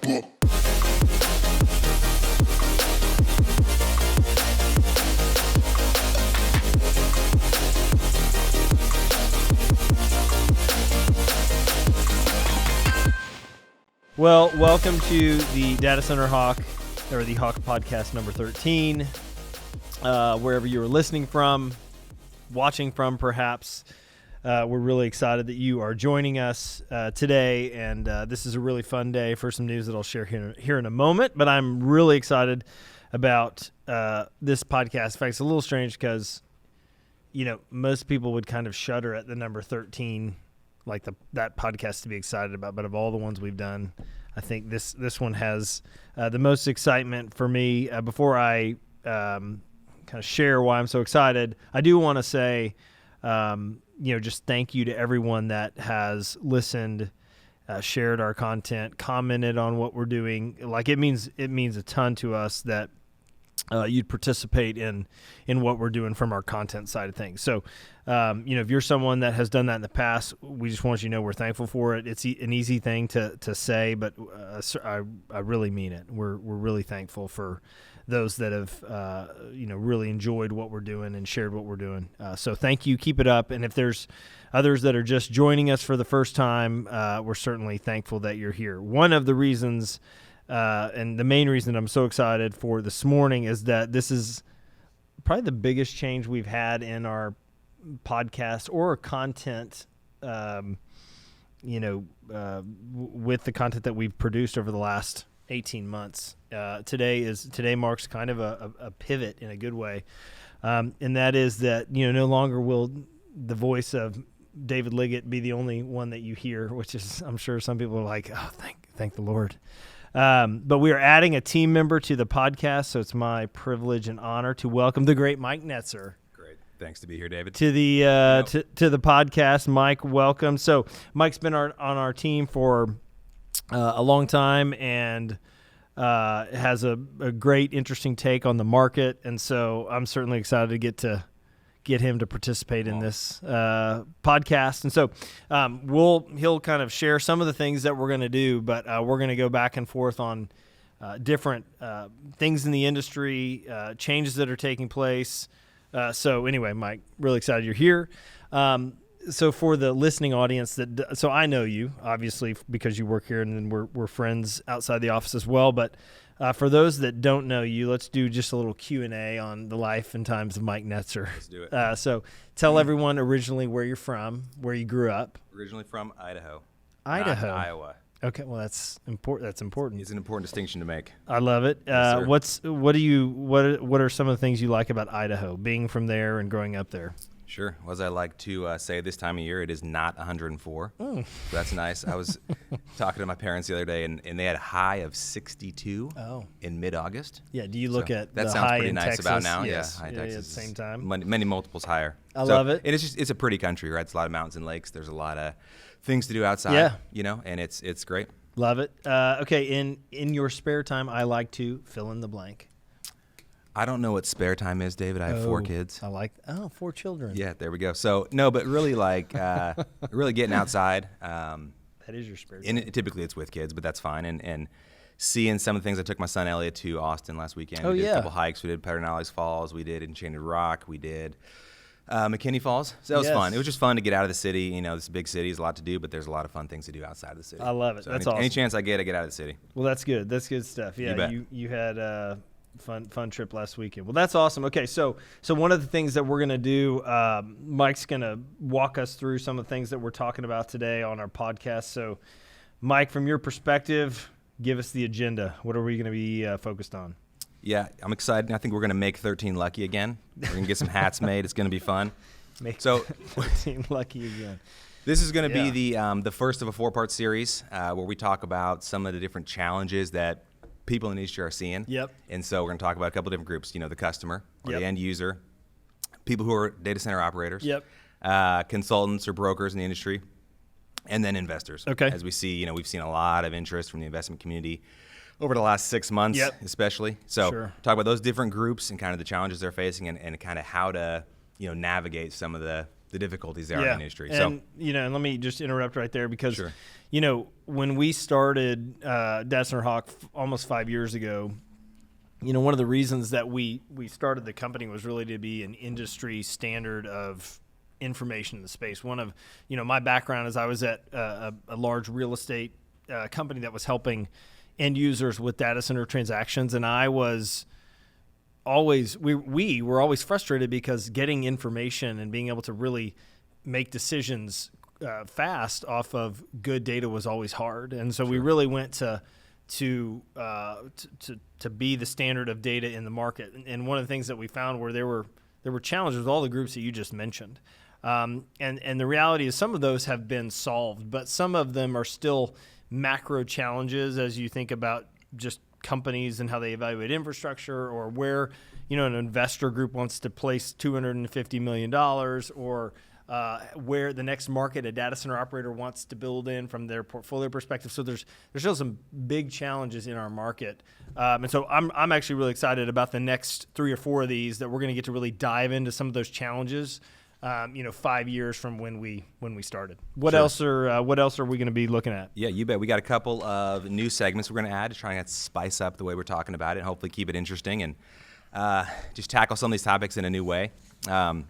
Well, welcome to the Data Center Hawk, or the Hawk Podcast number 13. Wherever you're listening from, watching from perhaps, we're really excited that you are joining us today, and this is a really fun day for some news that I'll share here in a moment, but I'm really excited about this podcast. In fact, it's a little strange because, you know, most people would kind of shudder at the number 13, like that podcast to be excited about, but of all the ones we've done, I think this one has the most excitement for me. Before I kind of share why I'm so excited, I do want to say, just thank you to everyone that has listened, shared our content, commented on what we're doing. Like it means a ton to us that you'd participate in what we're doing from our content side of things. So, if you're someone that has done that in the past, we just want you to know we're thankful for it. It's an easy thing to say, but I really mean it. We're really thankful for those that have, really enjoyed what we're doing and shared what we're doing. So thank you. Keep it up. And if there's others that are just joining us for the first time, we're certainly thankful that you're here. One of the reasons and the main reason I'm so excited for this morning is that this is probably the biggest change we've had in our podcast or content, with the content that we've produced over the last 18 months. Today marks kind of a pivot in a good way. And that is that, no longer will the voice of David Liggett be the only one that you hear, which is, I'm sure some people are like, oh, thank the Lord. But we are adding a team member to the podcast, so it's my privilege and honor to welcome the great Mike Netzer. Great. Thanks to be here, David. To the to the podcast. Mike, welcome. So Mike's been on our team for a long time and has a great, interesting take on the market, and so I'm certainly excited to get him to participate in this podcast. And so he'll kind of share some of the things that we're going to do, but we're going to go back and forth on different things in the industry, changes that are taking place. So anyway, Mike, really excited you're here. So for the listening audience, so I know you, obviously, because you work here, and then we're friends outside the office as well, but for those that don't know you, let's do just a little Q&A on the life and times of Mike Netzer. Let's do it. So tell everyone originally where you're from, where you grew up. Originally from Idaho. Idaho. Not Iowa. Okay, well that's important. That's important. It's an important distinction to make. I love it. Yes, what are some of the things you like about Idaho, being from there and growing up there? Sure. Well, as I like to say this time of year, it is not 104. So that's nice. I was talking to my parents the other day, and they had a high of 62 in mid-August. Yeah, do you look at that the sounds high pretty in nice Texas? about now? Yes. Yeah, high yeah, Texas. at the same time. Many multiples higher. I love it. And it's a pretty country, right? It's a lot of mountains and lakes. There's a lot of things to do outside, and it's great. Love it. Okay, in your spare time, I like to fill in the blank. I don't know what spare time is, David. I have 4 kids. I like 4 children. Yeah, there we go. So no, but really really getting outside. That is your spare time. And typically it's with kids, but that's fine. And seeing some of the things. I took my son Elliot to Austin last weekend. We did a couple hikes. We did Pedernales Falls. We did Enchanted Rock. We did McKinney Falls. So that was fun. It was just fun to get out of the city. This big city is a lot to do, but there's a lot of fun things to do outside of the city. I love it. So That's awesome. Any chance I get out of the city. Well, that's good. That's good stuff. Yeah, You bet. you had fun trip last weekend. Well, that's awesome. Okay, so one of the things that we're going to do, Mike's going to walk us through some of the things that we're talking about today on our podcast. So, Mike, from your perspective, give us the agenda. What are we going to be focused on? Yeah, I'm excited. I think we're going to make 13 lucky again. We're going to get some hats made. It's going to be fun. Make So 13 lucky again. This is going to be the first of a 4-part series where we talk about some of the different challenges that people in the industry are seeing. Yep. And so we're going to talk about a couple of different groups, the customer or Yep. the end user, people who are data center operators, Yep. Consultants or brokers in the industry, and then investors. Okay. As we see, we've seen a lot of interest from the investment community over the last 6 months, Yep. especially. So Sure. talk about those different groups and kind of the challenges they're facing and kind of how to, navigate some of the the difficulties there in the industry. And, and let me just interrupt right there because, when we started Data Center Hawk almost 5 years ago, one of the reasons that we started the company was really to be an industry standard of information in the space. One of, my background is I was at a large real estate company that was helping end users with data center transactions, and I was always we were always frustrated because getting information and being able to really make decisions fast off of good data was always hard. And so we really went to be the standard of data in the market. And one of the things that we found were there were challenges with all the groups that you just mentioned. And the reality is some of those have been solved, but some of them are still macro challenges as you think about just companies and how they evaluate infrastructure, or where, an investor group wants to place $250 million, or where the next market a data center operator wants to build in from their portfolio perspective. So there's still some big challenges in our market. And so I'm actually really excited about the next 3 or 4 of these that we're going to get to really dive into some of those challenges. 5 years from when we started. What else are we going to be looking at? Yeah, you bet. We got a couple of new segments we're going to add to try and spice up the way we're talking about it, and hopefully keep it interesting and just tackle some of these topics in a new way. I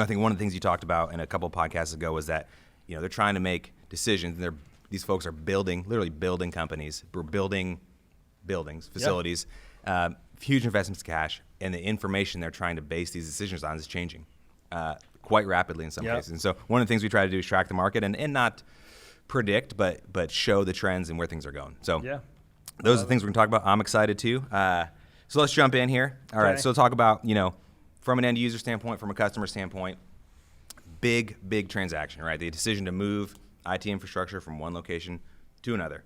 think one of the things you talked about in a couple of podcasts ago was that they're trying to make decisions, and these folks are literally building companies, building buildings, facilities, huge investments of cash, and the information they're trying to base these decisions on is changing quite rapidly in some cases. And so one of the things we try to do is track the market and not predict, but show the trends and where things are going. So those are the things we're going to talk about. I'm excited too. So let's jump in here. All right. So talk about, from an end user standpoint, from a customer standpoint, big transaction, right? The decision to move IT infrastructure from one location to another.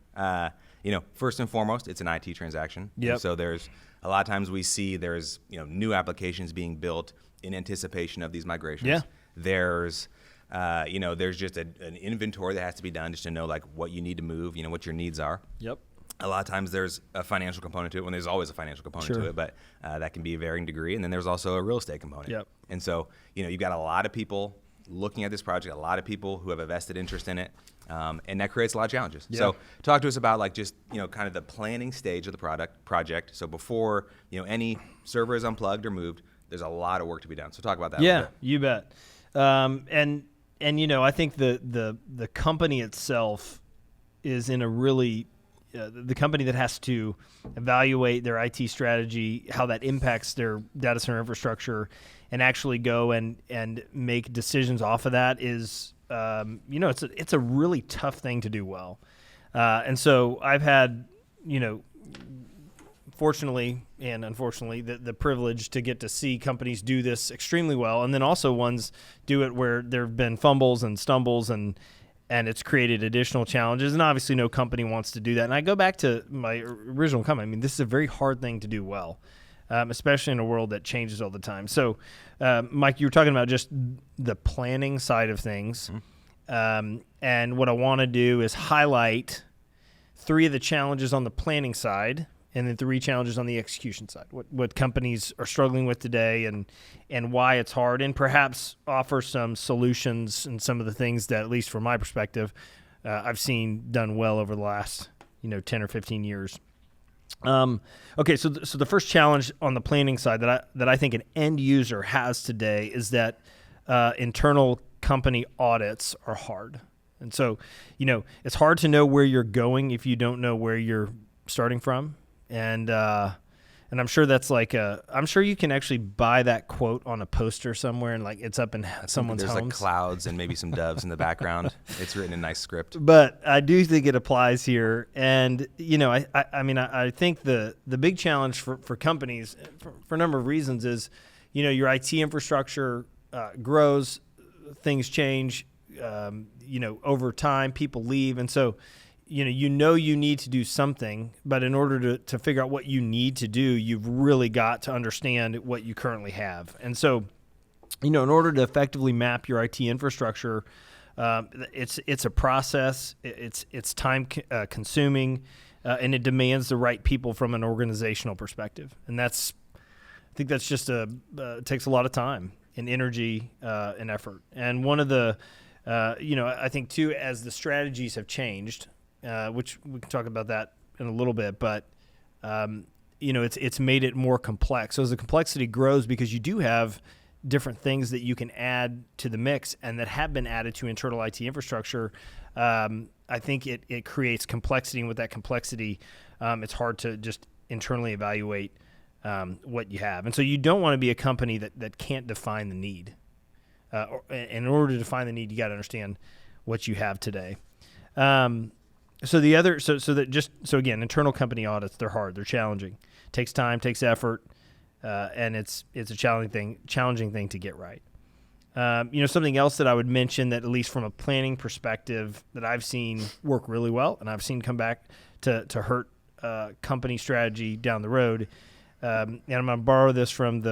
First and foremost, it's an IT transaction. Yep. So there's a lot of times we see there's, new applications being built in anticipation of these migrations. Yeah. There's just an inventory that has to be done just to know like what you need to move, what your needs are. Yep. A lot of times there's a financial component to it, when there's always a financial component to it, but that can be a varying degree. And then there's also a real estate component. Yep. And so, you've got a lot of people looking at this project, a lot of people who have a vested interest in it. And that creates a lot of challenges. Yeah. So talk to us about like just, kind of the planning stage of the project. So before, any server is unplugged or moved, there's a lot of work to be done. So talk about that. Yeah, you bet. And I think the company itself is in a really the company that has to evaluate their IT strategy, how that impacts their data center infrastructure, and actually go and make decisions off of that is it's a really tough thing to do well. And so I've had fortunately and unfortunately, the privilege to get to see companies do this extremely well, and then also ones do it where there have been fumbles and stumbles, and it's created additional challenges. And obviously, no company wants to do that. And I go back to my original comment. I mean, this is a very hard thing to do well, especially in a world that changes all the time. So, Mike, you were talking about just the planning side of things, and what I want to do is highlight 3 of the challenges on the planning side, and then 3 challenges on the execution side, what companies are struggling with today and why it's hard, and perhaps offer some solutions and some of the things that, at least from my perspective, I've seen done well over the last 10 or 15 years. Okay, so the first challenge on the planning side that I think an end user has today is that internal company audits are hard. And so, it's hard to know where you're going if you don't know where you're starting from. And I'm sure that's I'm sure you can actually buy that quote on a poster somewhere, and it's up in someone's homes. There's like clouds and maybe some doves in the background. It's written in nice script. But I do think it applies here. And, I think the big challenge for companies for a number of reasons is, your IT infrastructure grows, things change, over time, people leave. And so, you need to do something, but in order to figure out what you need to do, you've really got to understand what you currently have. And so, in order to effectively map your IT infrastructure, it's a process, it's time consuming, and it demands the right people from an organizational perspective. And I think that's just it takes a lot of time. and energy and effort. And one of the, I think too, as the strategies have changed, which we can talk about that in a little bit, but it's made it more complex. So as the complexity grows, because you do have different things that you can add to the mix and that have been added to internal IT infrastructure, I think it creates complexity, and with that complexity, it's hard to just internally evaluate what you have. And so you don't want to be a company that can't define the need. In order to define the need, you got to understand what you have today. Again, internal company audits, they're hard, they're challenging. Takes time, takes effort, and it's a challenging thing to get right. Something else that I would mention that, at least from a planning perspective, that I've seen work really well, and I've seen come back to hurt company strategy down the road. And I'm going to borrow this from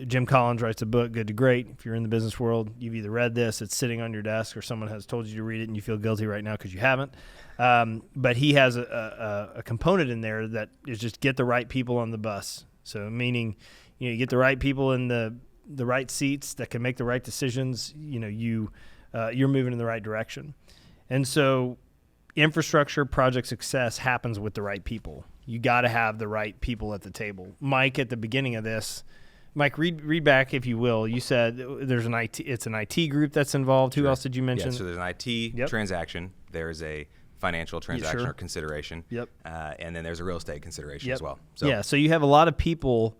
Jim Collins writes a book, Good to Great. If you're in the business world, you've either read this, it's sitting on your desk, or someone has told you to read it and you feel guilty right now because you haven't. But he has a component in there that is just get the right people on the bus. So meaning, you get the right people in the right seats that can make the right decisions. You're moving in the right direction. And so infrastructure project success happens with the right people. You got to have the right people at the table. Mike, at the beginning of this, read back, if you will. You said there's it's an IT group that's involved. Who else did you mention? Yeah, so there's an IT transaction. There's a financial transaction or consideration. Yep. And then there's a real estate consideration as well. So you have a lot of people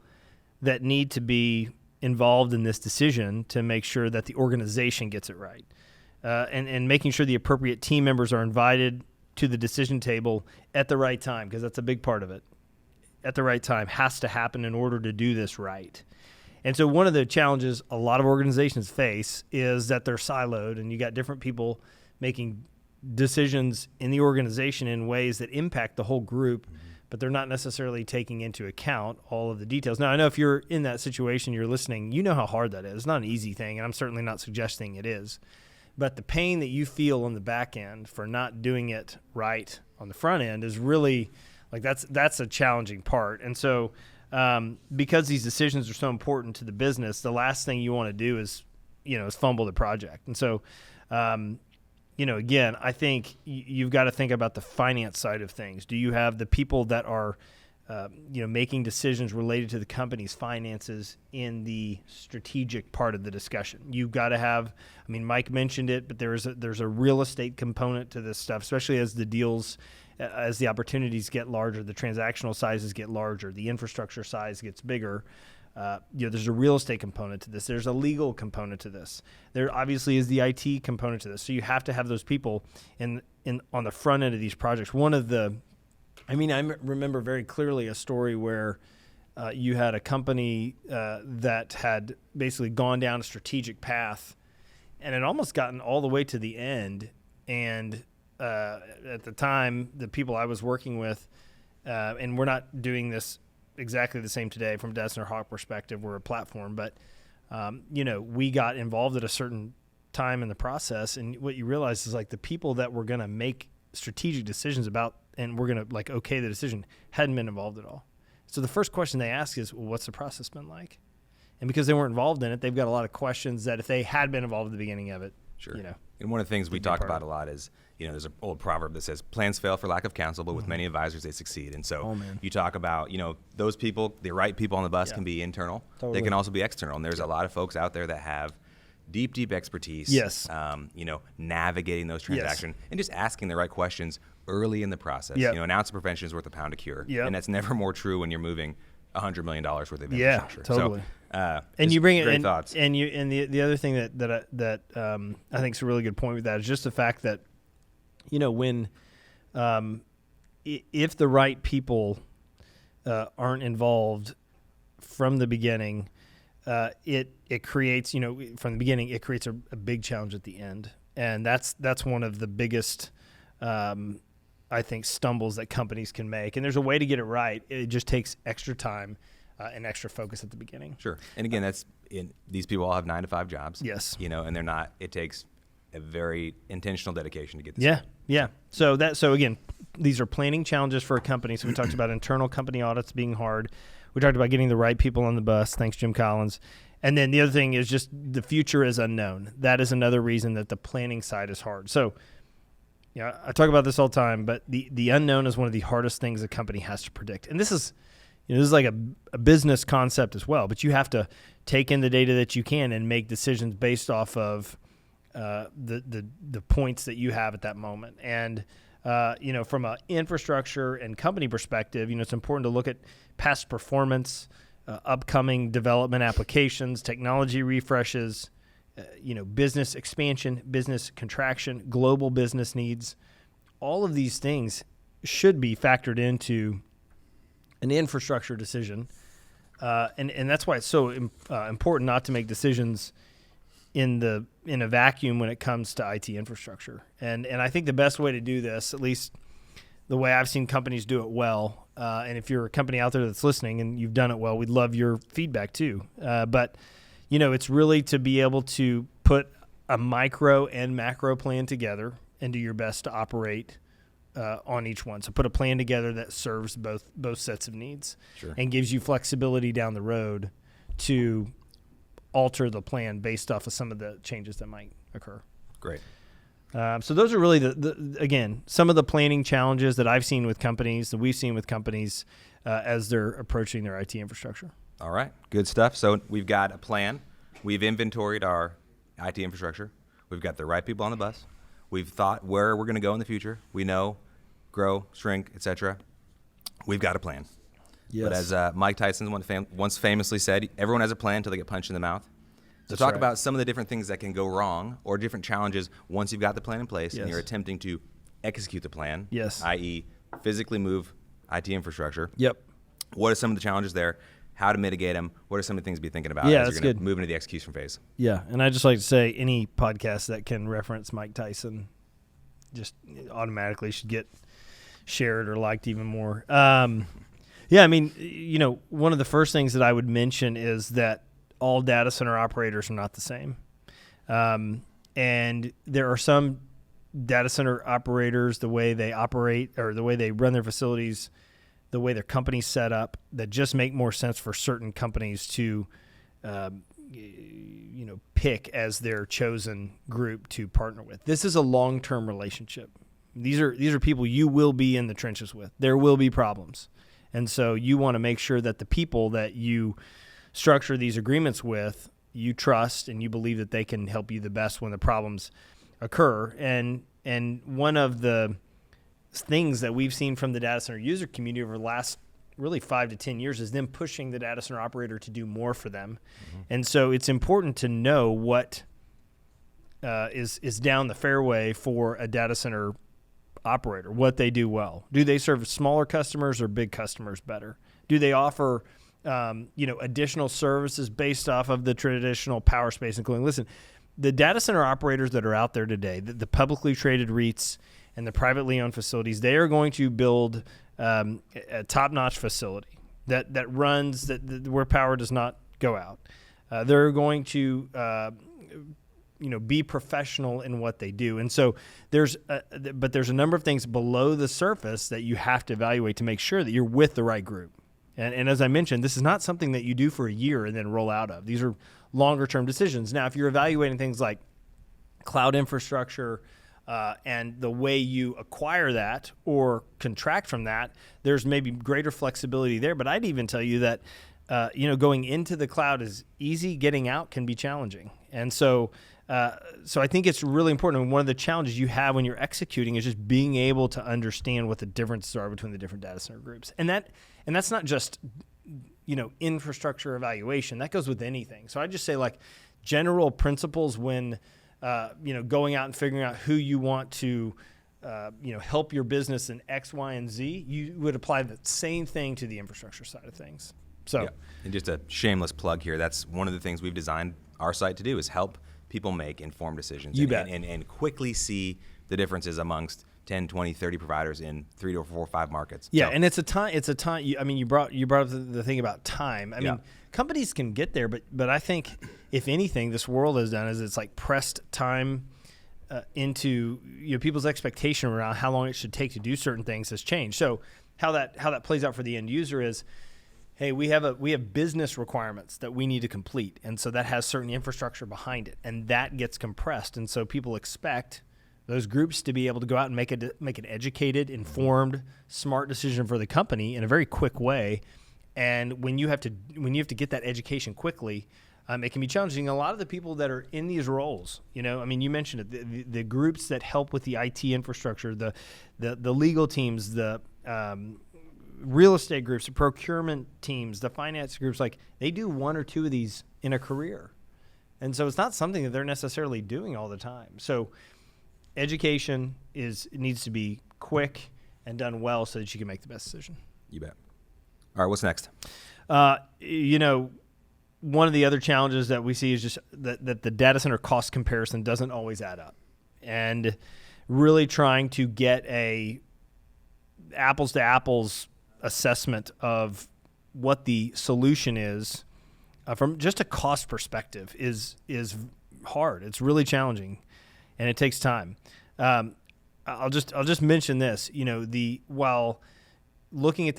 that need to be involved in this decision to make sure that the organization gets it right. And making sure the appropriate team members are invited to the decision table at the right time, because that's a big part of it. At the right time has to happen in order to do this right. And so one of the challenges a lot of organizations face is that they're siloed, and you got different people making decisions in the organization in ways that impact the whole group, but they're not necessarily taking into account all of the details. Now, I know if you're in that situation, you're listening, you know how hard that is. It's not an easy thing, and I'm certainly not suggesting it is. But the pain that you feel on the back end for not doing it right on the front end is really, that's a challenging part. And so because these decisions are so important to the business, the last thing you want to do is fumble the project. And so, again, I think you've got to think about the finance side of things. Do you have the people that are, making decisions related to the company's finances in the strategic part of the discussion? You've got to have, Mike mentioned it, but there's a real estate component to this stuff, especially as the deals, as the opportunities get larger, the transactional sizes get larger, the infrastructure size gets bigger. There's a real estate component to this. There's a legal component to this. There obviously is the IT component to this. So you have to have those people in on the front end of these projects. I remember very clearly a story where you had a company that had basically gone down a strategic path, and had almost gotten all the way to the end. And at the time, the people I was working with, and we're not doing this exactly the same today from a Data Center Hawk perspective. We're a platform, but we got involved at a certain time in the process, and what you realize is the people that were going to make strategic decisions about, and we're going to okay the decision, hadn't been involved at all. So the first question they ask is, well, what's the process been like? And because they weren't involved in it, they've got a lot of questions that if they had been involved at the beginning of it, sure. And one of the things we talk about a lot is, there's an old proverb that says plans fail for lack of counsel, but with many advisors they succeed. And so you talk about, those people, the right people on the bus can be internal. Totally. They can also be external. And there's a lot of folks out there that have deep expertise. Yes. Navigating those transactions and just asking the right questions early in the process. Yep. An ounce of prevention is worth a pound of cure. Yep. And that's never more true when you're moving $100 million worth of infrastructure. Yeah, totally. So, and you bring it, great thoughts. And the other thing that I think is a really good point with that is just the fact that, when if the right people aren't involved from the beginning, it creates, from the beginning, it creates a big challenge at the end. And that's one of the biggest, I think, stumbles that companies can make. And there's a way to get it right. It just takes extra time and extra focus at the beginning. Sure. And again, these people all have 9-to-5 jobs. Yes. And they're not, it takes a very intentional dedication to get this. Yeah. So again, these are planning challenges for a company. So we talked about internal company audits being hard. We talked about getting the right people on the bus. Thanks, Jim Collins. And then the other thing is just the future is unknown. That is another reason that the planning side is hard. So, I talk about this all the time, but the unknown is one of the hardest things a company has to predict. And this is like a business concept as well, but you have to take in the data that you can and make decisions based off of the points that you have at that moment. And from an infrastructure and company perspective, it's important to look at past performance, upcoming development applications, technology refreshes, business expansion, business contraction, global business needs. All of these things should be factored into an infrastructure decision. And that's why it's so important not to make decisions in a vacuum when it comes to IT infrastructure. And I think the best way to do this, at least the way I've seen companies do it well, and if you're a company out there that's listening and you've done it well, we'd love your feedback too. But it's really to be able to put a micro and macro plan together and do your best to operate on each one. So put a plan together that serves both sets of needs. Sure. And gives you flexibility down the road to alter the plan based off of some of the changes that might occur. Great. So those are really again, some of the planning challenges that I've seen with companies, that we've seen with companies as they're approaching their IT infrastructure. All right. Good stuff. So we've got a plan. We've inventoried our IT infrastructure. We've got the right people on the bus. We've thought where we're going to go in the future. We know, grow, shrink, etc. We've got a plan. Yes. But as Mike Tyson once famously said, everyone has a plan until they get punched in the mouth. So That's talk right. about some of the different things that can go wrong or different challenges once you've got the plan in place Yes. and you're attempting to execute the plan, Yes. i.e. physically move IT infrastructure. Yep. What are some of the challenges there? How to mitigate them? What are some of the things to be thinking about Yeah, as that's you're going to good. move into the execution phase? Yeah, and I just like to say any podcast that can reference Mike Tyson just automatically should get shared or liked even more. Yeah, I mean, one of the first things that I would mention is that all data center operators are not the same. And there are some data center operators, the way they operate or the way they run their facilities, the way their company's set up, that just make more sense for certain companies to pick as their chosen group to partner with. This is a long-term relationship. These are people you will be in the trenches with. There will be problems. And so you want to make sure that the people that you structure these agreements with, you trust and you believe that they can help you the best when the problems occur. And one of the things that we've seen from the data center user community over the last really 5 to 10 years is them pushing the data center operator to do more for them. Mm-hmm. And so it's important to know what is down the fairway for a data center operator, what they do well. Do they serve smaller customers or big customers better? Do they offer additional services based off of the traditional power space and cooling? Listen, the data center operators that are out there today, the publicly traded REITs and the privately owned facilities, they are going to build a top-notch facility that runs where power does not go out. They're going to be professional in what they do. And so there's a number of things below the surface that you have to evaluate to make sure that you're with the right group. And as I mentioned, this is not something that you do for a year and then roll out of. These are longer-term decisions. Now, if you're evaluating things like cloud infrastructure and the way you acquire that or contract from that, there's maybe greater flexibility there. But I'd even tell you that going into the cloud is easy. Getting out can be challenging. And so I think it's really important. And one of the challenges you have when you're executing is just being able to understand what the differences are between the different data center groups. And that's not just, infrastructure evaluation. That goes with anything. So I just say general principles when, going out and figuring out who you want to, help your business in X, Y, and Z, you would apply the same thing to the infrastructure side of things. So, yeah. And just a shameless plug here. That's one of the things we've designed our site to do is help people make informed decisions and quickly see the differences amongst 10, 20, 30 providers in 3 to 4 or 5 markets. Yeah, so. and it's a time. You brought up the thing about time. I mean, companies can get there, but I think if anything, this world has done is it's pressed time into people's expectation around how long it should take to do certain things has changed. So how that plays out for the end user is, hey, we have business requirements that we need to complete, and so that has certain infrastructure behind it, and that gets compressed, and so people expect those groups to be able to go out and make an educated, informed, smart decision for the company in a very quick way. And when you have to get that education quickly, it can be challenging. A lot of the people that are in these roles, you mentioned it, the groups that help with the IT infrastructure, the legal teams, the real estate groups, the procurement teams, the finance groups, like they do one or two of these in a career. And so it's not something that they're necessarily doing all the time. So education needs to be quick and done well so that you can make the best decision. You bet. All right, what's next? One of the other challenges that we see is just that the data center cost comparison doesn't always add up. And really trying to get a apples to apples assessment of what the solution is from just a cost perspective is hard. It's really challenging, and it takes time. I'll just mention this. While looking at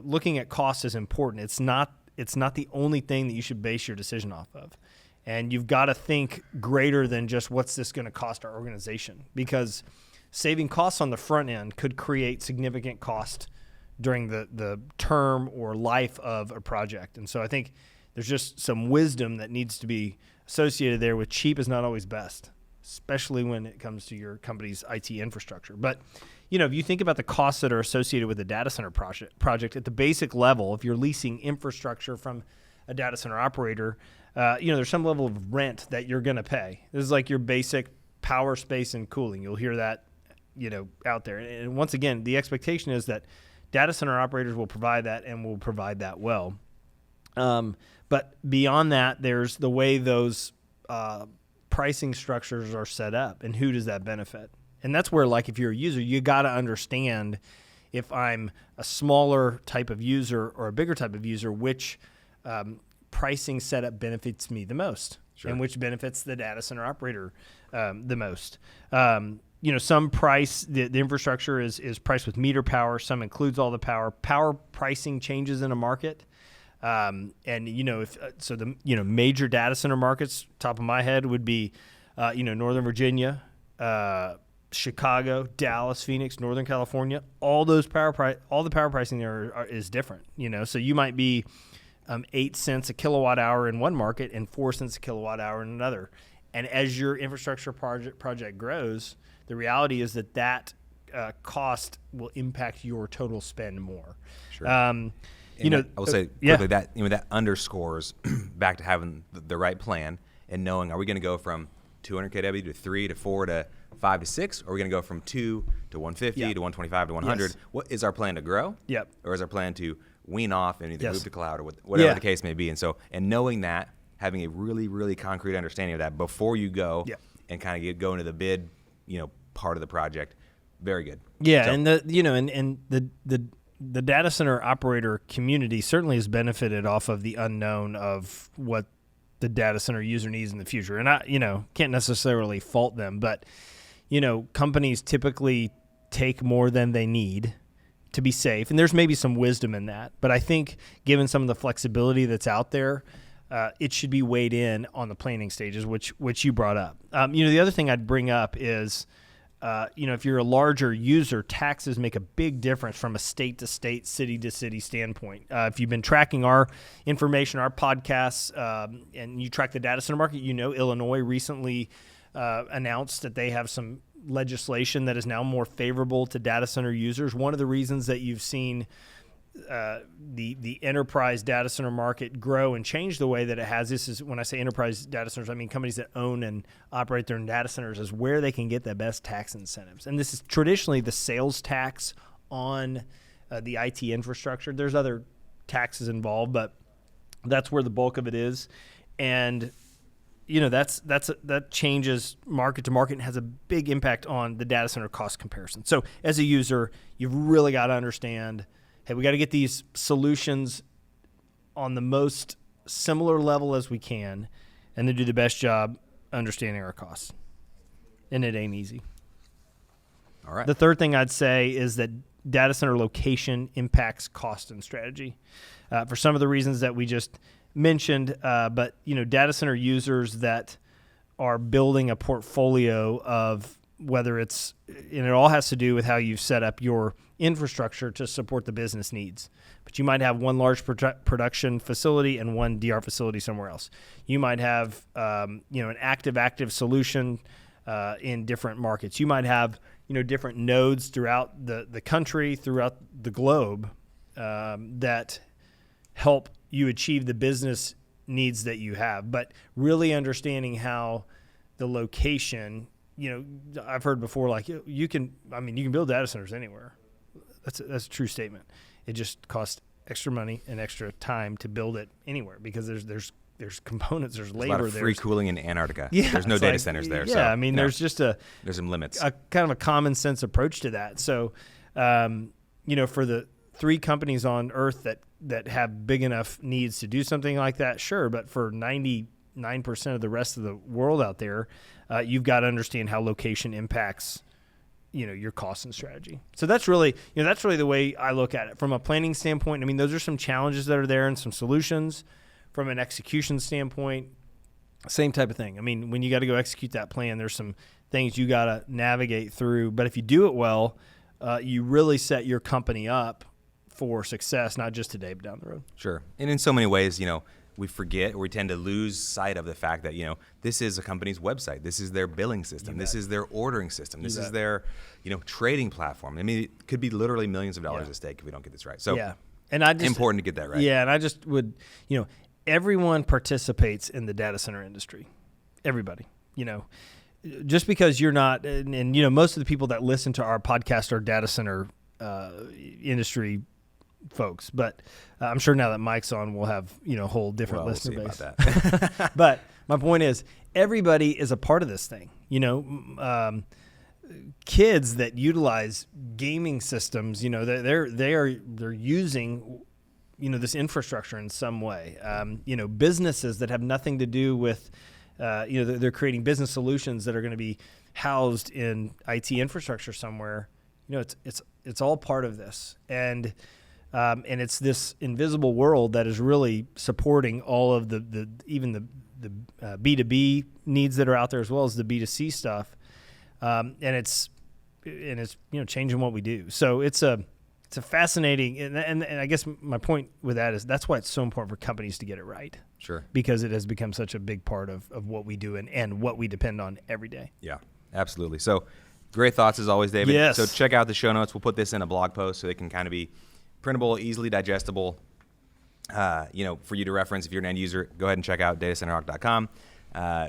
looking at cost is important, it's not the only thing that you should base your decision off of. And you've got to think greater than just what's this going to cost our organization, because saving costs on the front end could create significant cost during the term or life of a project. And so I think there's just some wisdom that needs to be associated there with cheap is not always best, especially when it comes to your company's IT infrastructure. But if you think about the costs that are associated with a data center project at the basic level, if you're leasing infrastructure from a data center operator, there's some level of rent that you're going to pay. This is like your basic power, space, and cooling. You'll hear that, out there. And once again, the expectation is that data center operators will provide that and will provide that well. But beyond that, there's the way those pricing structures are set up and who does that benefit. And that's where, like, if you're a user, you got to understand if I'm a smaller type of user or a bigger type of user, which pricing setup benefits me the most, sure, and which benefits the data center operator the most. Some price, the infrastructure is priced with meter power. Some includes all the power. Power pricing changes in a market. Major data center markets, top of my head, would be, Northern Virginia, Chicago, Dallas, Phoenix, Northern California. All the power pricing there is different. So you might be 8 cents a kilowatt hour in one market and 4 cents a kilowatt hour in another. And as your infrastructure project grows, the reality is that cost will impact your total spend more. Sure. I will say quickly that underscores back to having the right plan and knowing, are we going to go from 200 kW to 3 to 4 to 5 to 6? Or are we going to go from 2 to 150 to 125 to 100? Yes. What is our plan to grow? Yep. Or is our plan to wean off and either move to cloud or whatever the case may be? And knowing that, having a really, really concrete understanding of that before you go and kind of go into the bid, part of the project, very good. Yeah, so, and the data center operator community certainly has benefited off of the unknown of what the data center user needs in the future. And I, can't necessarily fault them, but, companies typically take more than they need to be safe. And there's maybe some wisdom in that. But I think given some of the flexibility that's out there, it should be weighed in on the planning stages, which you brought up. The other thing I'd bring up is, if you're a larger user, taxes make a big difference from a state to state, city to city standpoint. If you've been tracking our information, our podcasts, and you track the data center market, Illinois recently announced that they have some legislation that is now more favorable to data center users. One of the reasons that you've seen the enterprise data center market grow and change the way that it has. This is, when I say enterprise data centers, I mean companies that own and operate their own data centers, is where they can get the best tax incentives. And this is traditionally the sales tax on the IT infrastructure. There's other taxes involved, but that's where the bulk of it is. And that changes market to market and has a big impact on the data center cost comparison. So as a user, you've really got to understand, hey, we got to get these solutions on the most similar level as we can and then do the best job understanding our costs. And it ain't easy. All right. The third thing I'd say is that data center location impacts cost and strategy for some of the reasons that we just mentioned. But data center users that are building a portfolio of whether it's, and it all has to do with how you've set up your infrastructure to support the business needs. But you might have one large production facility and one DR facility somewhere else. You might have, an active solution in different markets. You might have, different nodes throughout the country, throughout the globe that help you achieve the business needs that you have. But really understanding how the location, I've heard before, like you can build data centers anywhere. That's a true statement. It just costs extra money and extra time to build it anywhere because there's components, there's labor. There's a lot of free cooling in Antarctica. Yeah, there's no data centers there. Yeah, so, there's just there's some limits. A kind of a common sense approach to that. So, for the 3 companies on Earth that have big enough needs to do something like that, sure. But for 99% of the rest of the world out there, you've got to understand how location impacts, your cost and strategy. So that's really the way I look at it from a planning standpoint. Those are some challenges that are there and some solutions. From an execution standpoint, same type of thing. When you got to go execute that plan, there's some things you got to navigate through. But if you do it well, you really set your company up for success, not just today, but down the road. Sure. And in so many ways, we forget or we tend to lose sight of the fact that, this is a company's website. This is their billing system. This is their ordering system. This is their, trading platform. It could be literally millions of dollars at stake if we don't get this right. So and important to get that right. Yeah, and I just would, everyone participates in the data center industry. Everybody, just because you're not, and most of the people that listen to our podcast are data center industry folks, but I'm sure now that Mike's on, we'll have a whole different listener base. About that. But my point is, everybody is a part of this thing. Kids that utilize gaming systems, they're using this infrastructure in some way. Businesses that have nothing to do with, they're creating business solutions that are going to be housed in IT infrastructure somewhere. It's all part of this, and it's this invisible world that is really supporting all of the B2B needs that are out there as well as the B2C stuff, and it's changing what we do. So it's a fascinating, and I guess my point with that is that's why it's so important for companies to get it right. Sure. Because it has become such a big part of what we do and what we depend on every day. Yeah, absolutely. So great thoughts as always, David. Yes. So check out the show notes. We'll put this in a blog post so they can kind of be printable, easily digestible, for you to reference. If you're an end user, go ahead and check out datacenterhawk.com.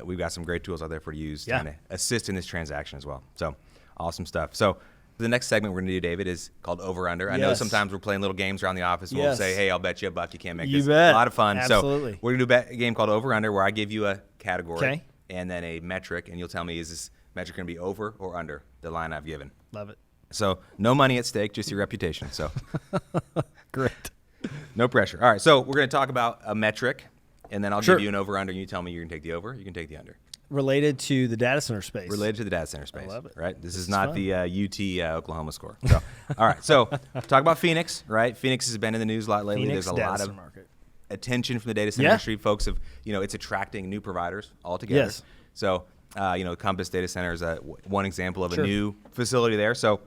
We've got some great tools out there for you to use to kind of assist in this transaction as well. So awesome stuff. So the next segment we're going to do, David, is called Over Under. I know sometimes we're playing little games around the office. We'll say, hey, I'll bet you $1 you can't make this. Bet. A lot of fun. Absolutely. So we're going to do a game called Over Under where I give you a category and then a metric, and you'll tell me, is this metric going to be over or under the line I've given? Love it. So no money at stake, just your reputation. So great. No pressure. All right, so we're going to talk about a metric, and then I'll give you an over-under, and you tell me you're going to take the over, you can take the under. Related to the data center space. Related to the data center space. I love it. Right? This is not fun. The UT Oklahoma score. So, all right, so talk about Phoenix, right? Phoenix has been in the news a lot lately. Phoenix There's a lot of attention from the data center industry. Folks have, it's attracting new providers altogether. Yes. So, Compass Data Center is one example of a new facility there. So,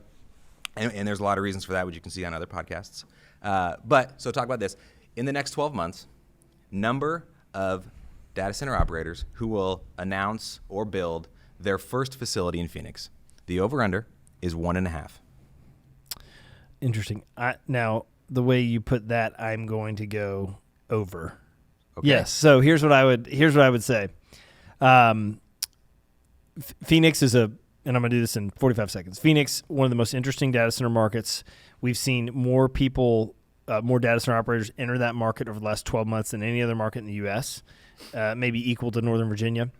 and there's a lot of reasons for that, which you can see on other podcasts. So talk about this. In the next 12 months, number of data center operators who will announce or build their first facility in Phoenix. The over-under is 1.5. Interesting. Now, the way you put that, I'm going to go over. Okay. Yes. So here's what I would say. Phoenix is and I'm going to do this in 45 seconds. Phoenix, one of the most interesting data center markets. We've seen more people, more data center operators enter that market over the last 12 months than any other market in the U.S., maybe equal to Northern Virginia.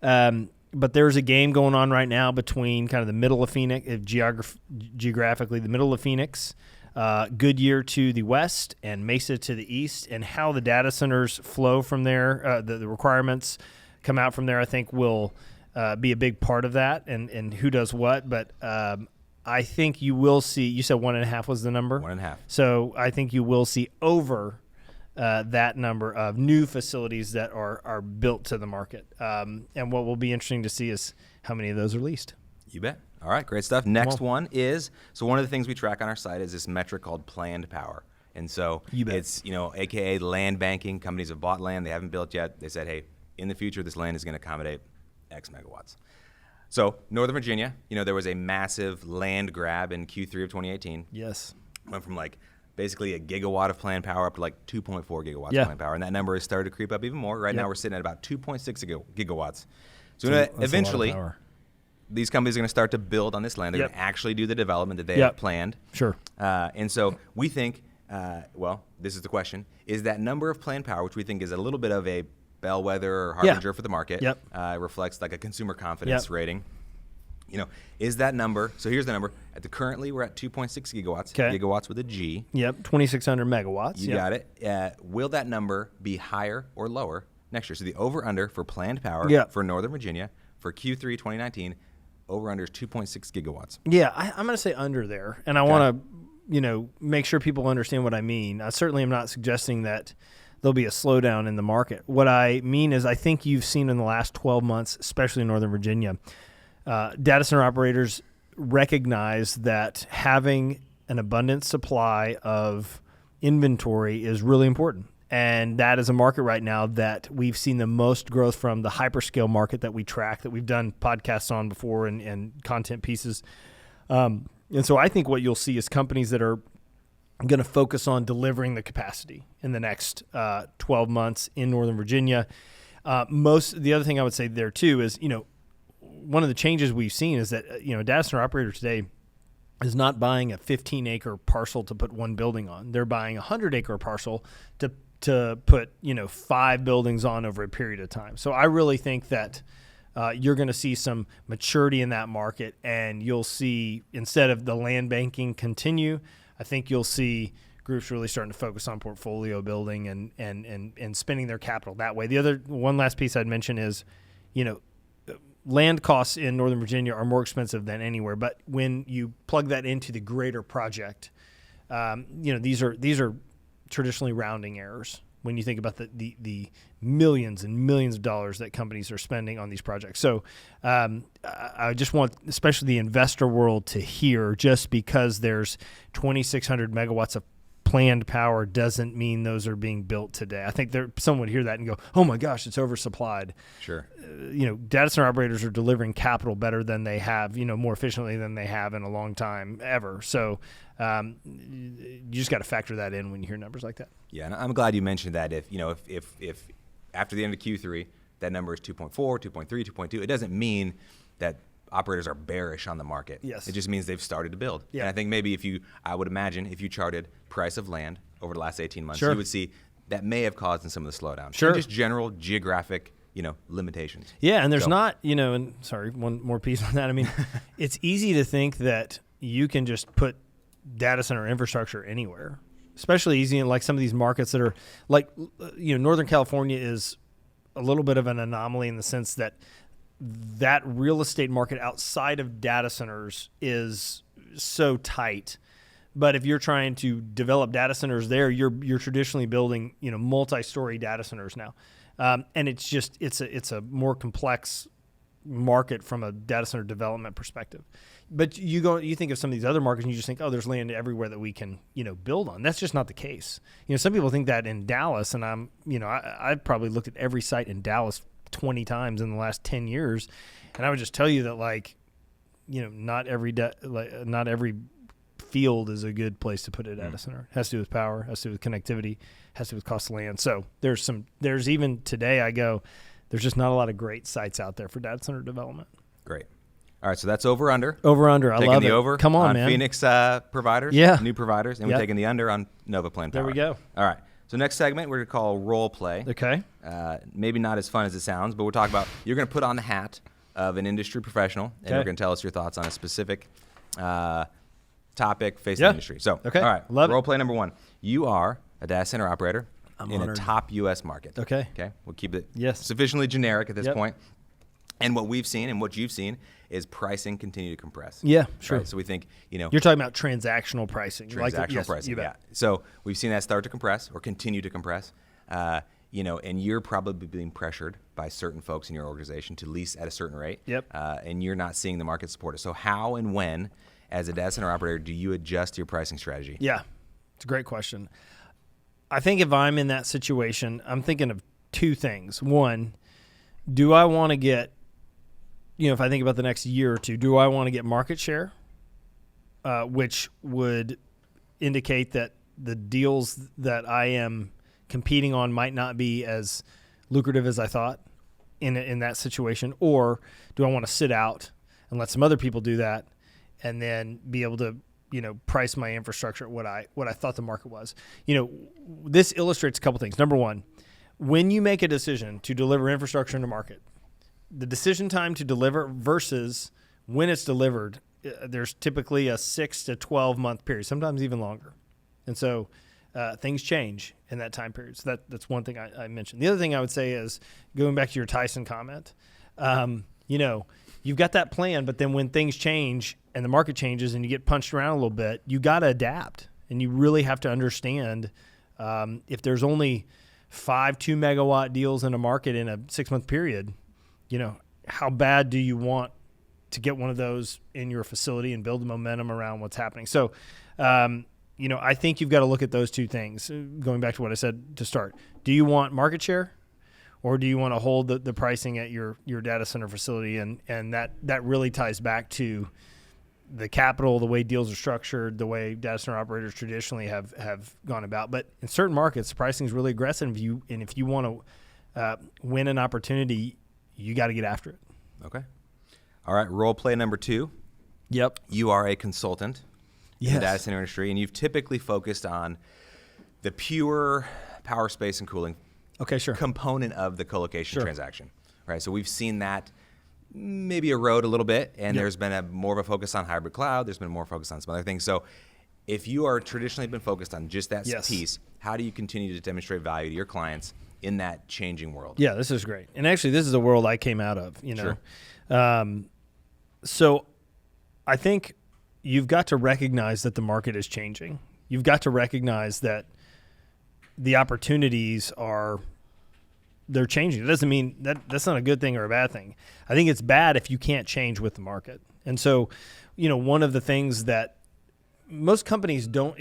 But there's a game going on right now between kind of the middle of Phoenix, geographically the middle of Phoenix, Goodyear to the west, and Mesa to the east, and how the data centers flow from there, the requirements come out from there, I think will be a big part of that, and who does what. But I think you will see. You said 1.5 was the number. 1.5. So I think you will see over that number of new facilities that are built to the market. And what will be interesting to see is how many of those are leased. You bet. All right, great stuff. Next one is, so one of the things we track on our site is this metric called planned power. And so it's, AKA land banking. Companies have bought land. They haven't built yet. They said, hey, in the future, this land is going to accommodate X megawatts. So Northern Virginia, there was a massive land grab in Q3 of 2018. Yes. Went from basically a gigawatt of planned power up to 2.4 gigawatts of planned power. And that number has started to creep up even more. Right now we're sitting at about 2.6 gigawatts. So eventually, these companies are going to start to build on this land. They're going to actually do the development that they have planned. Sure. And so we think, this is the question, is that number of planned power, which we think is a little bit of a bellwether or harbinger for the market, reflects a consumer confidence rating. Is that number, so here's the number, currently we're at 2.6 gigawatts, gigawatts with a G. 2,600 megawatts. You got it. Will that number be higher or lower next year? So the over-under for planned power for Northern Virginia for Q3 2019, over-under is 2.6 gigawatts. Yeah, I'm going to say under there, and I want to, make sure people understand what I mean. I certainly am not suggesting that there'll be a slowdown in the market. What I mean is I think you've seen in the last 12 months, especially in Northern Virginia, data center operators recognize that having an abundant supply of inventory is really important. And that is a market right now that we've seen the most growth from, the hyperscale market that we track, that we've done podcasts on before and content pieces. And so I think what you'll see is companies that are going to focus on delivering the capacity in the next 12 months in Northern Virginia. The other thing I would say there too is, one of the changes we've seen is that, a data center operator today is not buying a 15-acre parcel to put one building on. They're buying a 100-acre parcel to put, 5 buildings on over a period of time. So I really think that you're going to see some maturity in that market, and you'll see, instead of the land banking continue, I think you'll see groups really starting to focus on portfolio building and spending their capital that way. The other one last piece I'd mention is, land costs in Northern Virginia are more expensive than anywhere, but when you plug that into the greater project, these are traditionally rounding errors when you think about the millions and millions of dollars that companies are spending on these projects. So I just want, especially the investor world, to hear, just because there's 2,600 megawatts of planned power doesn't mean those are being built today. I think someone would hear that and go, oh my gosh, it's oversupplied. Sure. Data center operators are delivering capital better than they have, more efficiently than they have in a long time ever. So you just got to factor that in when you hear numbers like that. Yeah, and I'm glad you mentioned that. If after the end of Q3, that number is 2.4, 2.3, 2.2, it doesn't mean that operators are bearish on the market. Yes. It just means they've started to build. Yeah. And I think maybe I would imagine if you charted price of land over the last 18 months, sure, you would see that may have caused some of the slowdown. Sure. And just general geographic, limitations. Yeah, and there's and sorry, one more piece on that. I mean, it's easy to think that you can just put data center infrastructure anywhere, especially easy in some of these markets that are Northern California is a little bit of an anomaly in the sense that real estate market outside of data centers is so tight. But if you're trying to develop data centers there, you're traditionally building, multi-story data centers now. And it's a more complex market from a data center development perspective. But you think of some of these other markets and you just think, oh, there's land everywhere that we can, build on. That's just not the case. Some people think that in Dallas, and I've probably looked at every site in Dallas 20 times in the last 10 years. And I would just tell you that not every field is a good place to put a data center. It has to do with power, has to do with connectivity, has to do with cost of land. So there's even today there's just not a lot of great sites out there for data center development. Great. All right, so that's over under. Over under. I love it. Taking the over. Come on, man. Phoenix providers. Yeah. New providers, and we're taking the under on Nova Planned Power. There we go. All right. So next segment we're going to call role play. Okay. Maybe not as fun as it sounds, but we're talking about, you're going to put on the hat of an industry professional, and you're going to tell us your thoughts on a specific topic facing the industry. So, all right. Love role play number 1. You are a data center operator in honored. a top U.S. market. Okay. We'll keep it sufficiently sufficiently generic at this point. And what we've seen and what you've seen is pricing continue to compress. Yeah, sure. Right? So we think, you're talking about transactional pricing. Transactional pricing, yeah. So we've seen that start to compress or continue to compress. And you're probably being pressured by certain folks in your organization to lease at a certain rate. Yep. And you're not seeing the market support it. So how and when, as a data center operator, do you adjust your pricing strategy? Yeah, it's a great question. I think if I'm in that situation, I'm thinking of two things. One, do I want to get, if I think about the next year or two, do I want to get market share, which would indicate that the deals that I am competing on might not be as lucrative as I thought in that situation? Or do I want to sit out and let some other people do that and then be able to, price my infrastructure at what I thought the market was? This illustrates a couple things. Number one, when you make a decision to deliver infrastructure into market, the decision time to deliver versus when it's delivered, there's typically a 6 to 12 month period, sometimes even longer. And so things change in that time period. So that's one thing I mentioned. The other thing I would say is, going back to your Tyson comment, you've got that plan, but then when things change and the market changes and you get punched around a little bit, you got to adapt. And you really have to understand if there's only 5 2-megawatt deals in a market in a 6-month period, how bad do you want to get one of those in your facility and build the momentum around what's happening? So, I think you've got to look at those two things. Going back to what I said to start, do you want market share, or do you want to hold the pricing at your data center facility? And that really ties back to the capital, the way deals are structured, the way data center operators traditionally have gone about. But in certain markets, pricing is really aggressive. If you want to win an opportunity, you got to get after it. Okay. All right. Role play number 2. Yep. You are a consultant in Yes. the data center industry, and you've typically focused on the pure power, space, and cooling component of the colocation transaction. Right. So we've seen that maybe erode a little bit, and there's been more of a focus on hybrid cloud. There's been more focus on some other things. So if you are traditionally been focused on just that piece, how do you continue to demonstrate value to your clients in that changing world? Yeah, this is great. And actually, this is the world I came out of, Sure. So I think you've got to recognize that the market is changing. You've got to recognize that the opportunities they're changing. It doesn't mean that's not a good thing or a bad thing. I think it's bad if you can't change with the market. And so, one of the things that most companies don't,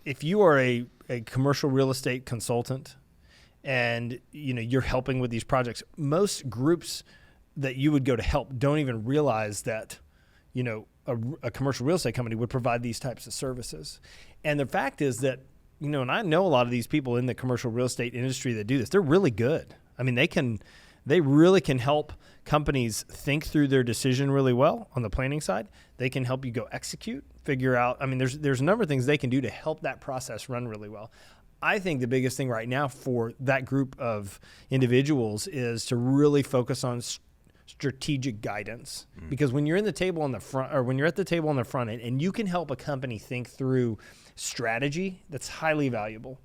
if you are a commercial real estate consultant and you're helping with these projects, most groups that you would go to help don't even realize that a commercial real estate company would provide these types of services. And the fact is that and I know a lot of these people in the commercial real estate industry that do this. They're really good. I mean, they really can help companies think through their decision really well on the planning side. They can help you go execute, figure out. I mean, there's a number of things they can do to help that process run really well. I think the biggest thing right now for that group of individuals is to really focus on strategic guidance, because when you're in the table on the front, or when you're at the table on the front end, and you can help a company think through strategy, that's highly valuable.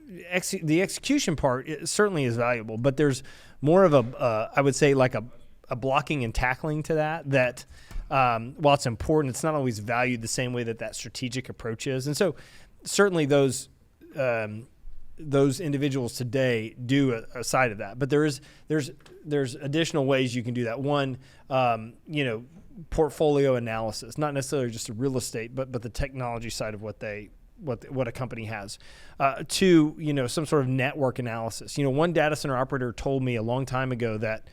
The execution part certainly is valuable, but there's more of I would say like a blocking and tackling to that while it's important, it's not always valued the same way that strategic approach is. And so certainly those individuals today do a side of that, but there's additional ways you can do that. One, portfolio analysis, not necessarily just the real estate, but the technology side of what a company has. Two, some sort of network analysis. One data center operator told me a long time ago that,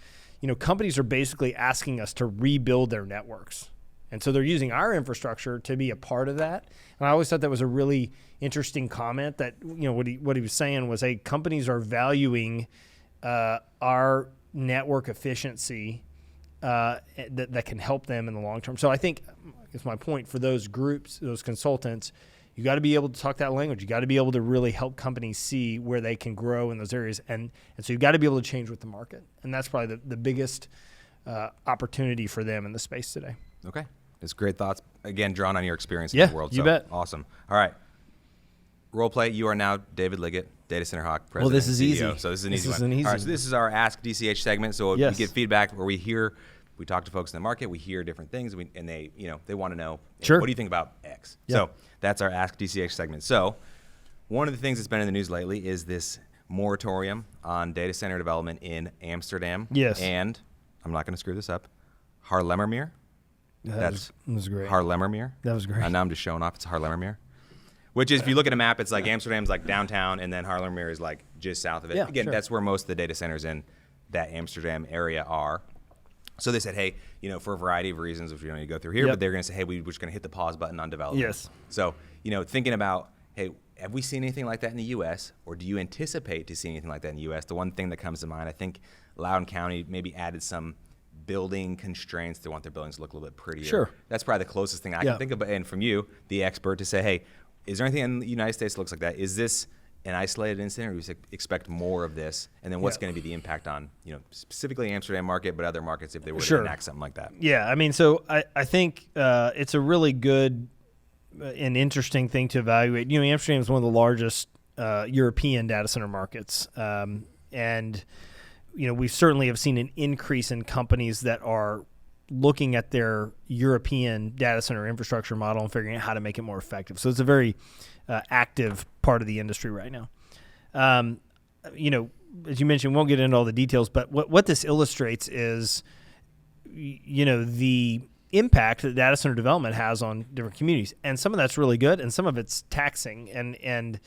companies are basically asking us to rebuild their networks. And so they're using our infrastructure to be a part of that. And I always thought that was a really interesting comment that, what he was saying was, hey, companies are valuing our network efficiency that can help them in the long term. So I think it's my point for those groups, those consultants, you got to be able to talk that language. You got to be able to really help companies see where they can grow in those areas. And so you've got to be able to change with the market. And that's probably the biggest opportunity for them in the space today. Okay. That's great thoughts. Again, drawn on your experience in the world. You bet. Awesome. All right. role play. You are now David Liggett, Data Center Hawk President. Well, this is and CEO, easy. So this is an This easy is one. an easy All right, so one. this is our Ask DCH segment. So Yes. we get feedback where we talk to folks in the market, we hear different things, and they want to know, Sure. what do you think about X? Yeah. So that's our Ask DCH segment. So one of the things that's been in the news lately is this moratorium on data center development in Amsterdam. Yes. And I'm not going to screw this up. Haarlemmermeer. That was great. Haarlemmermeer. That was great. Now I'm just showing off. It's Haarlemmermeer. Which is, if you look at a map, it's like Amsterdam's like downtown, and then Haarlemmermeer is like just south of it. Yeah, Again, sure. that's where most of the data centers in that Amsterdam area are. So they said, hey, for a variety of reasons, which we don't need to go through here, Yep. but they're going to say, hey, we're just going to hit the pause button on development. Yes. So, thinking about, hey, have we seen anything like that in the U.S., or do you anticipate to see anything like that in the U.S.? The one thing that comes to mind, I think Loudoun County maybe added some building constraints. They want their buildings to look a little bit prettier. Sure. That's probably the closest thing I Yeah. can think of. And from you, the expert, to say, hey, is there anything in the United States that looks like that? Is this an isolated incident, or do you expect more of this? And then what's Yeah. going to be the impact on, specifically Amsterdam market, but other markets if they were Sure. to enact something like that? Yeah, I mean, so I think it's a really good and interesting thing to evaluate. Amsterdam is one of the largest European data center markets, and we certainly have seen an increase in companies that are looking at their European data center infrastructure model and figuring out how to make it more effective. So it's a very active part of the industry right now. As you mentioned, we won't get into all the details, but what this illustrates is, the impact that data center development has on different communities. And some of that's really good, and some of it's taxing. And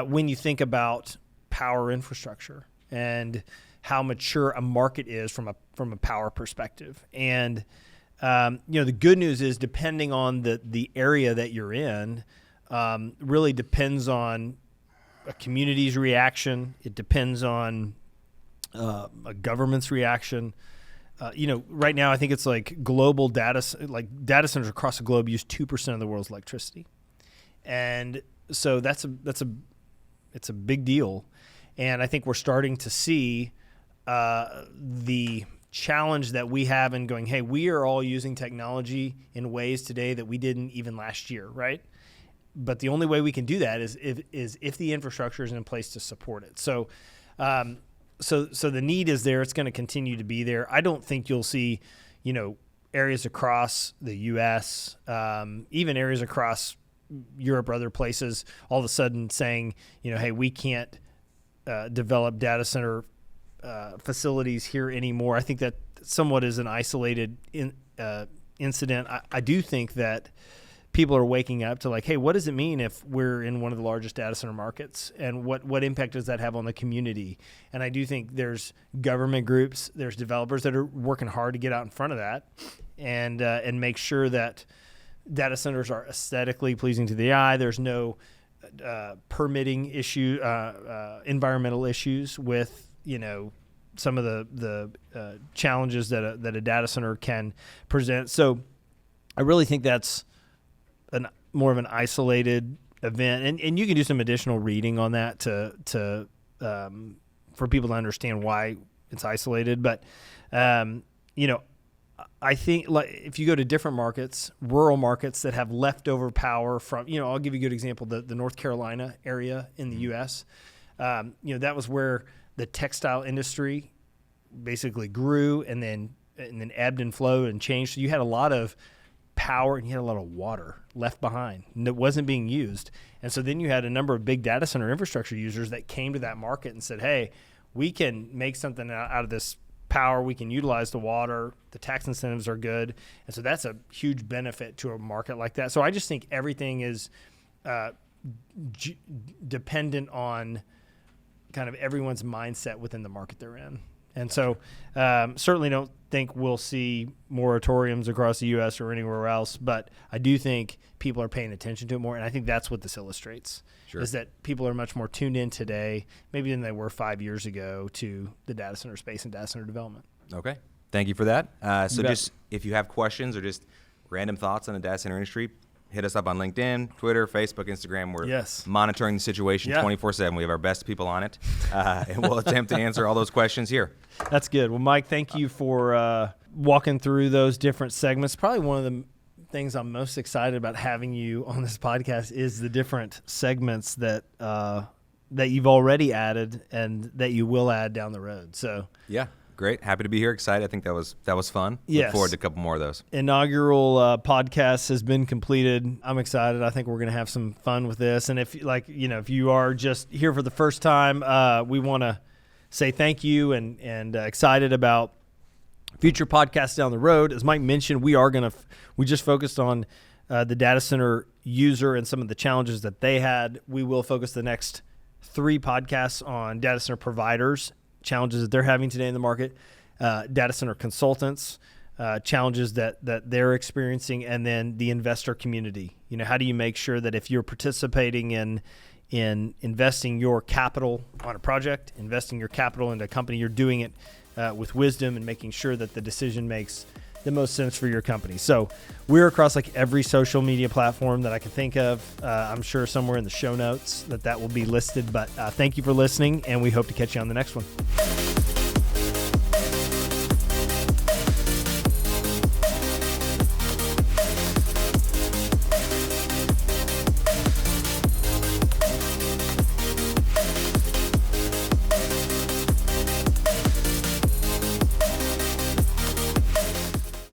when you think about power infrastructure and how mature a market is from a power perspective. And, the good news is, depending on the area that you're in, really depends on a community's reaction. It depends on a government's reaction. Right now, I think it's like global data centers across the globe use 2% of the world's electricity. And so it's a big deal. And I think we're starting to see the challenge that we have in going, hey, we are all using technology in ways today that we didn't even last year, right? But the only way we can do that is if the infrastructure is in place to support it. So the need is there. It's going to continue to be there. I don't think you'll see, areas across the U.S., even areas across Europe or other places, all of a sudden saying, hey, we can't develop data center facilities here anymore. I think that somewhat is an isolated incident. I do think that people are waking up to like, hey, what does it mean if we're in one of the largest data center markets, and what impact does that have on the community? And I do think there's government groups, there's developers that are working hard to get out in front of that and make sure that data centers are aesthetically pleasing to the eye. There's no permitting issue, environmental issues with some of the challenges that a data center can present. So I really think that's more of an isolated event, and you can do some additional reading on that to for people to understand why it's isolated. But I think like if you go to different markets, rural markets that have leftover power from, I'll give you a good example, the North Carolina area in the U.S. That was where the textile industry basically grew and then ebbed and flowed and changed. So you had a lot of power and you had a lot of water left behind that wasn't being used. And so then you had a number of big data center infrastructure users that came to that market and said, hey, we can make something out of this power. We can utilize the water. The tax incentives are good. And so that's a huge benefit to a market like that. So I just think everything is dependent on kind of everyone's mindset within the market they're in. And so certainly don't think we'll see moratoriums across the U.S. or anywhere else, but I do think people are paying attention to it more, and I think that's what this illustrates, is that people are much more tuned in today, maybe than they were 5 years ago, to the data center space and data center development. Okay. Thank you for that. So bet. just if you have questions or just random thoughts on the data center industry, hit us up on LinkedIn, Twitter, Facebook, Instagram. We're monitoring the situation 24/7. We have our best people on it, and we'll attempt to answer all those questions here. That's good. Well, Mike, thank you for walking through those different segments. Probably one of the things I'm most excited about having you on this podcast is the different segments that you've already added and that you will add down the road. So yeah, great. Happy to be here. Excited. I think that was fun. Yes. Look forward to a couple more of those. Inaugural podcast has been completed. I'm excited. I think we're going to have some fun with this. And if you are just here for the first time, we want to say thank you and excited about future podcasts down the road. As Mike mentioned, we just focused on the data center user and some of the challenges that they had. We will focus the next 3 podcasts on data center providers, challenges that they're having today in the market, data center consultants, challenges that they're experiencing, and then the investor community. How do you make sure that if you're participating in investing your capital on a project, investing your capital into a company, you're doing it with wisdom and making sure that the decision makes the most sense for your company. So we're across like every social media platform that I can think of. I'm sure somewhere in the show notes that will be listed, but thank you for listening, and we hope to catch you on the next one.